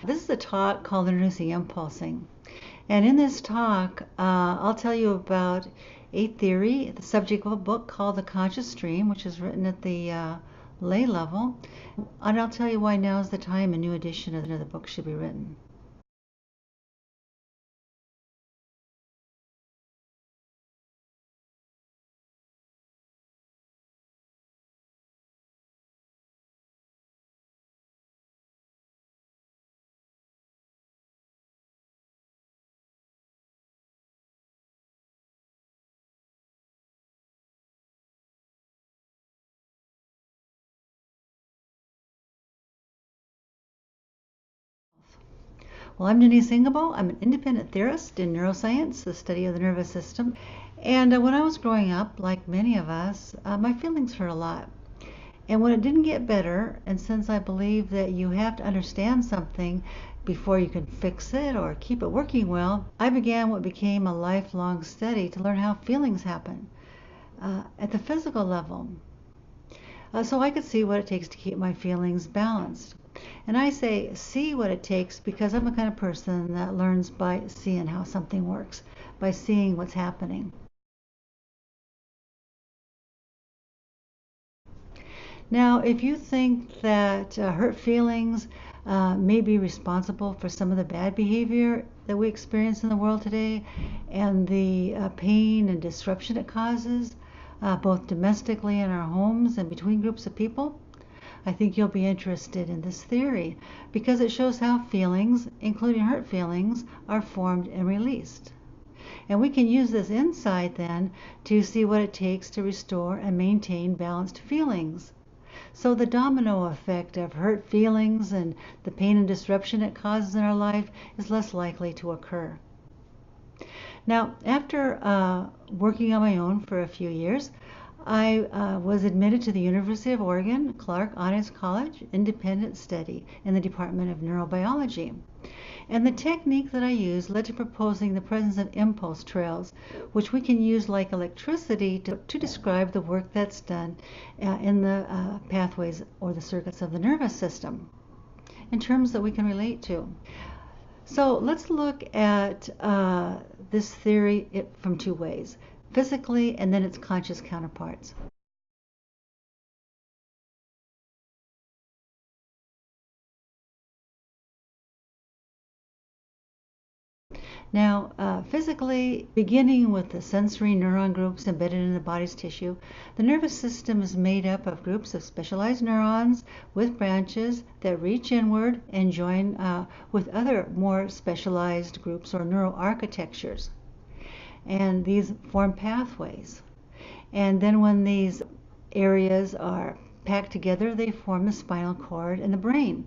This is a talk called Introducing Impulsing. And in this talk, I'll tell you about a theory, the subject of a book called The Conscious Stream, which is written at the lay level. And I'll tell you why now is the time a new edition of the book should be written. Well, I'm Denise Ingebo. I'm an independent theorist in neuroscience, the study of the nervous system. And when I was growing up, like many of us, my feelings hurt a lot. And when it didn't get better, and since I believe that you have to understand something before you can fix it or keep it working well, I began what became a lifelong study to learn how feelings happen at the physical level. So I could see what it takes to keep my feelings balanced. And I say see what it takes because I'm the kind of person that learns by seeing how something works, by seeing what's happening. Now, if you think that hurt feelings may be responsible for some of the bad behavior that we experience in the world today and the pain and disruption it causes, both domestically in our homes and between groups of people, I think you'll be interested in this theory because it shows how feelings, including hurt feelings, are formed and released. And we can use this insight then to see what it takes to restore and maintain balanced feelings. So the domino effect of hurt feelings and the pain and disruption it causes in our life is less likely to occur. Now, after working on my own for a few years, I was admitted to the University of Oregon, Clark Honors College, independent study in the Department of Neurobiology. And the technique that I used led to proposing the presence of impulse trails, which we can use like electricity to describe the work that's done in the pathways or the circuits of the nervous system in terms that we can relate to. So let's look at this theory from two ways, physically and then its conscious counterparts. Now, physically, beginning with the sensory neuron groups embedded in the body's tissue, the nervous system is made up of groups of specialized neurons with branches that reach inward and join with other more specialized groups or neuroarchitectures. And these form pathways. And then when these areas are packed together, they form the spinal cord and the brain.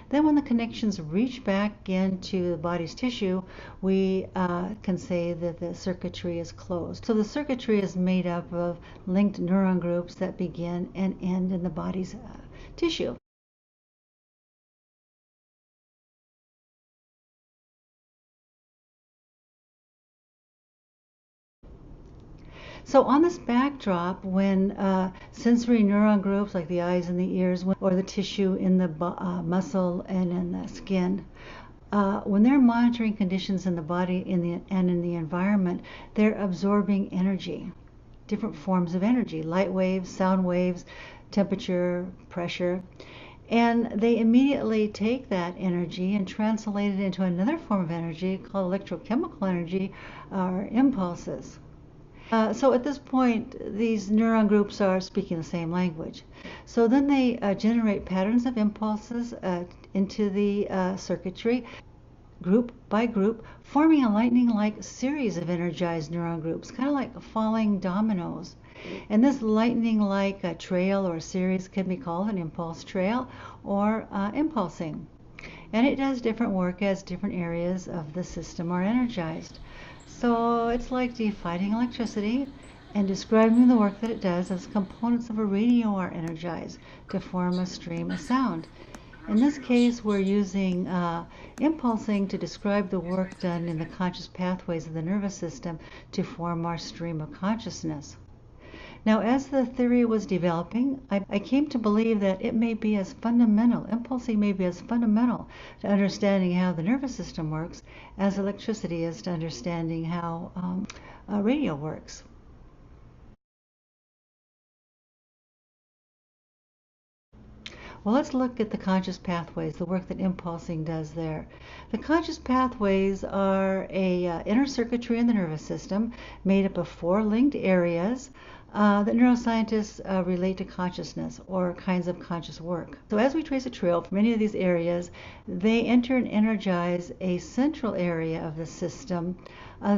Then when the connections reach back into the body's tissue, we can say that the circuitry is closed. So the circuitry is made up of linked neuron groups that begin and end in the body's tissue. So on this backdrop, when sensory neuron groups like the eyes and the ears or the tissue in the muscle and in the skin, when they're monitoring conditions in the body and in the environment, they're absorbing energy, different forms of energy, light waves, sound waves, temperature, pressure. And they immediately take that energy and translate it into another form of energy called electrochemical energy or impulses. So at this point, these neuron groups are speaking the same language. So then they generate patterns of impulses into the circuitry, group by group, forming a lightning-like series of energized neuron groups, kind of like falling dominoes. And this lightning-like trail or series can be called an impulse trail or impulsing. And it does different work as different areas of the system are energized. So it's like defining electricity and describing the work that it does as components of a radio are energized to form a stream of sound. In this case, we're using impulsing to describe the work done in the conscious pathways of the nervous system to form our stream of consciousness. Now, as the theory was developing, I came to believe that it may be as fundamental, impulsing may be as fundamental to understanding how the nervous system works as electricity is to understanding how radio works. Well, let's look at the conscious pathways, the work that impulsing does there. The conscious pathways are a inner circuitry in the nervous system made up of 4 linked areas that neuroscientists relate to consciousness or kinds of conscious work. So as we trace a trail from any of these areas, they enter and energize a central area of the system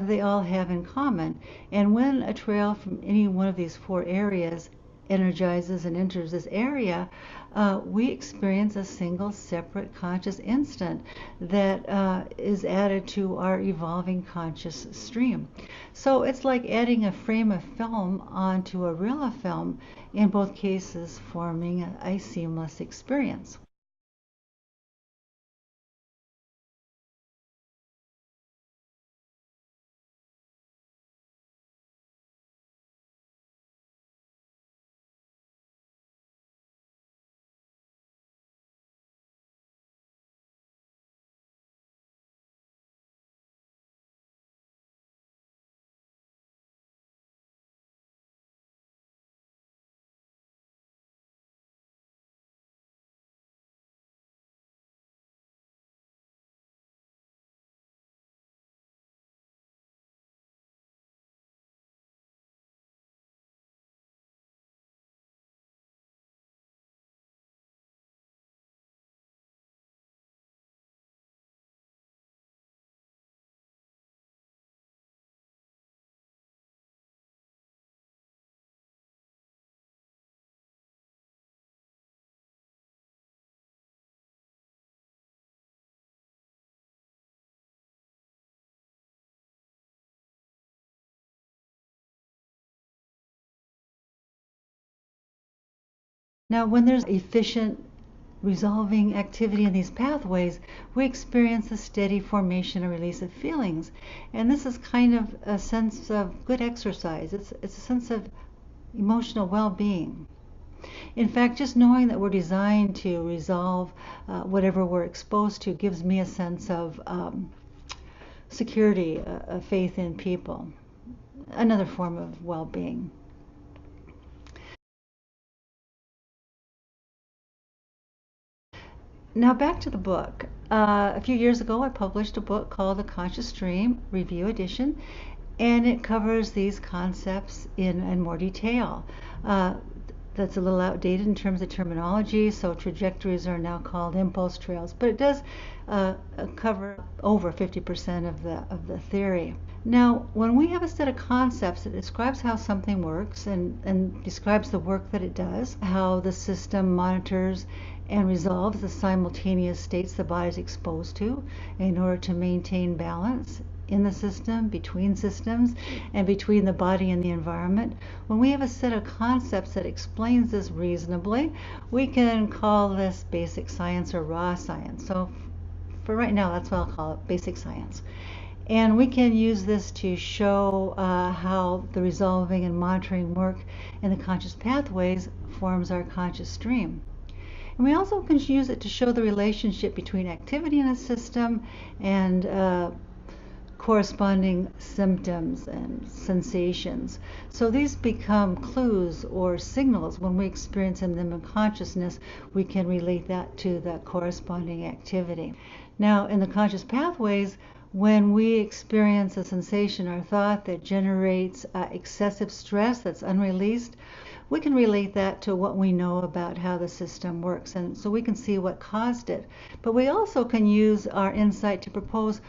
they all have in common. And when a trail from any one of these 4 areas energizes and enters this area, we experience a single separate conscious instant that is added to our evolving conscious stream. So it's like adding a frame of film onto a reel of film, in both cases forming a seamless experience. Now, when there's efficient resolving activity in these pathways, we experience a steady formation and release of feelings. And this is kind of a sense of good exercise. It's a sense of emotional well-being. In fact, just knowing that we're designed to resolve whatever we're exposed to gives me a sense of security, a faith in people, another form of well-being. Now back to the book. A few years ago, I published a book called The Conscious Stream Review Edition, and it covers these concepts in more detail. That's a little outdated in terms of terminology, so trajectories are now called impulse trails, but it does cover over 50% of the theory. Now, when we have a set of concepts that describes how something works and describes the work that it does, how the system monitors and resolves the simultaneous states the body is exposed to in order to maintain balance in the system, between systems, and between the body and the environment. When we have a set of concepts that explains this reasonably, we can call this basic science or raw science. So for right now, that's what I'll call it, basic science. And we can use this to show how the resolving and monitoring work in the conscious pathways forms our conscious stream. And we also can use it to show the relationship between activity in a system and corresponding symptoms and sensations. So these become clues or signals. When we experience them in consciousness, we can relate that to the corresponding activity. Now, in the conscious pathways, when we experience a sensation or thought that generates excessive stress that's unreleased, we can relate that to what we know about how the system works, and so we can see what caused it. But we also can use our insight to propose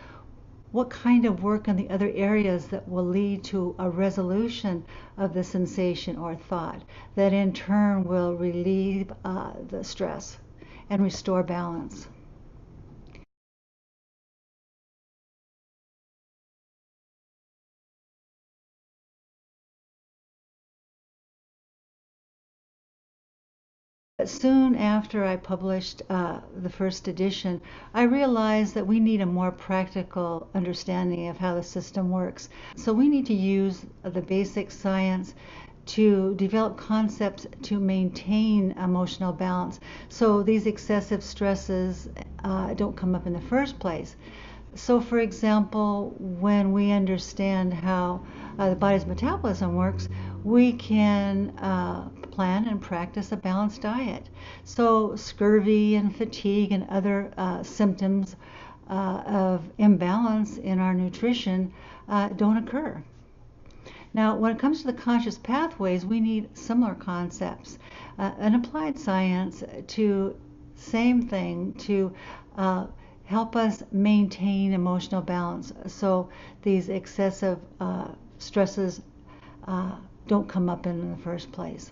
what kind of work in the other areas that will lead to a resolution of the sensation or thought that in turn will relieve the stress and restore balance. Soon after I published the first edition, I realized that we need a more practical understanding of how the system works. So we need to use the basic science to develop concepts to maintain emotional balance so these excessive stresses don't come up in the first place. So, for example, when we understand how the body's metabolism works, we can plan and practice a balanced diet. So, scurvy and fatigue and other symptoms of imbalance in our nutrition don't occur. Now, when it comes to the conscious pathways, we need similar concepts. An applied science to same thing to help us maintain emotional balance so these excessive stresses don't come up in the first place.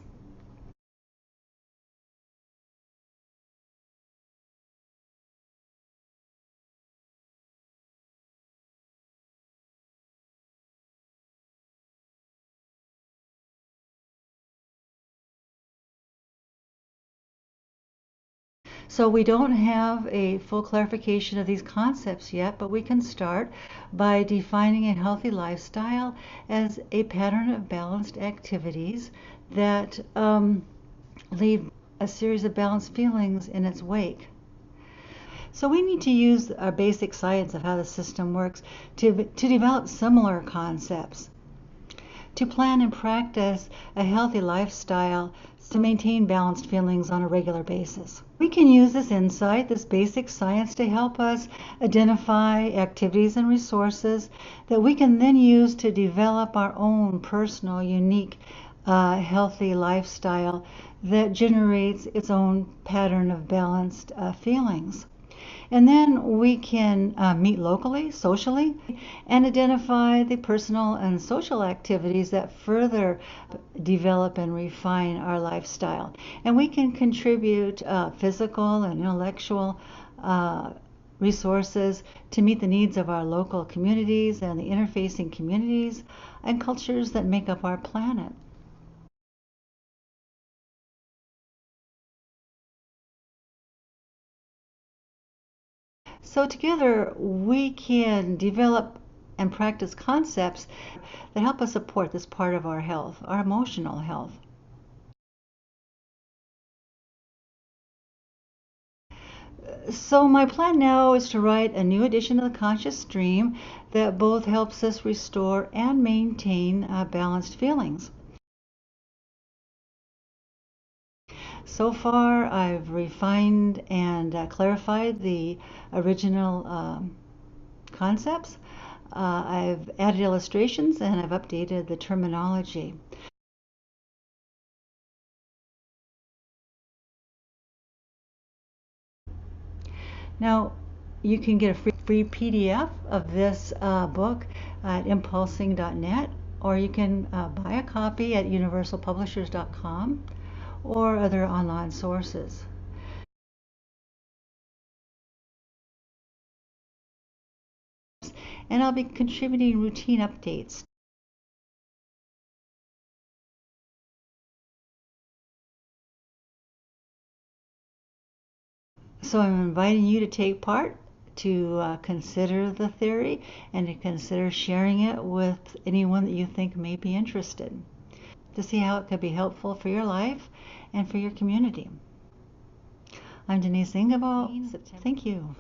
So we don't have a full clarification of these concepts yet, but we can start by defining a healthy lifestyle as a pattern of balanced activities that leave a series of balanced feelings in its wake. So we need to use our basic science of how the system works to develop similar concepts, to plan and practice a healthy lifestyle to maintain balanced feelings on a regular basis. We can use this insight, this basic science, to help us identify activities and resources that we can then use to develop our own personal, unique, healthy lifestyle that generates its own pattern of balanced feelings. And then we can meet locally, socially, and identify the personal and social activities that further develop and refine our lifestyle. And we can contribute physical and intellectual resources to meet the needs of our local communities and the interfacing communities and cultures that make up our planet. So together we can develop and practice concepts that help us support this part of our health, our emotional health. So my plan now is to write a new edition of the Conscious Stream that both helps us restore and maintain balanced feelings. So far, I've refined and clarified the original concepts. I've added illustrations and I've updated the terminology. Now, you can get a free PDF of this book at impulsing.net, or you can buy a copy at universalpublishers.com or other online sources. And I'll be contributing routine updates. So I'm inviting you to take part, to consider the theory, and to consider sharing it with anyone that you think may be interested, to see how it could be helpful for your life and for your community. I'm Denise Ingebo. Thank you.